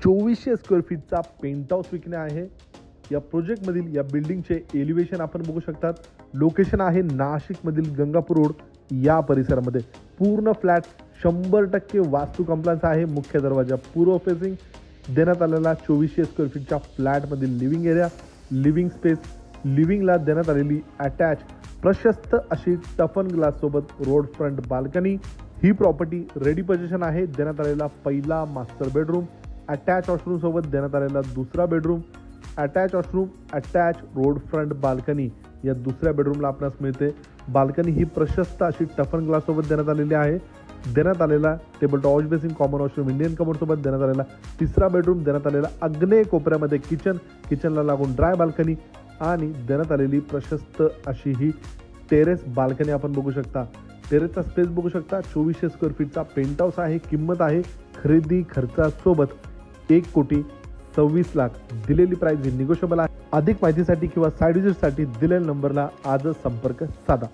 2400 square फीटचा paint house विकणे आहे। या प्रोजेक्टमधील या बिल्डिंगचे एलिव्हेशन आपण बघू शकतात। लोकेशन आहे नाशिकमधील गंगापूर रोड या परिसरामध्ये। पूर्ण फ्लॅट 100% वास्तू कंप्लायन्स आहे। मुख्य दरवाजा पूर्व फेसिंग देण्यात आलेला 2400 स्क्वेअर फीटच्या फ्लॅटमधील लिव्हिंग एरिया, लिव्हिंग स्पेस, लिव्हिंगला देण्यात आलेली अटॅच प्रशस्त अशी टफन ग्लास सोबत रोड फ्रंट बाल्कनी। ही प्रॉपर्टी रेडी पोझिशन आहे। देण्यात आलेला पहिला मास्टर बेडरूम, अटॅच वॉशरूम सोबत देण्यात आलेला दुसरा bedroom, attach washroom, attach road front balcony या दुसऱ्या बेडरूमला आपणास मिळते। बाल्कनी ही प्रशस्त अशी टफन ग्लास सोबत देण्यात आलेली आहे। देण्यात आलेला table top wash basin, common washroom, Indian commode सोबत देण्यात आलेला तिसरा बेडरूम, देण्यात आलेला आग्नेय कोपऱ्यामध्ये किचन, किचनला लागून ड्राय बाल्कनी आणि देण्यात आलेली प्रशस्त अशी ही टेरेस बाल्कनी आपण बघू शकता। टेरेसचा स्पेस बघू शकता। 2400 स्क्वेअर फीटचा पेंट हाऊस आहे। किंमत आहे खरेदी खर्चासोबत 1,26,00,000। दिलेली प्राइस ही निगोशिएबल आहे। अधिक माहितीसाठी किंवा साइट व्हिजिटसाठी दिलेल्या नंबरला आजच संपर्क साधा।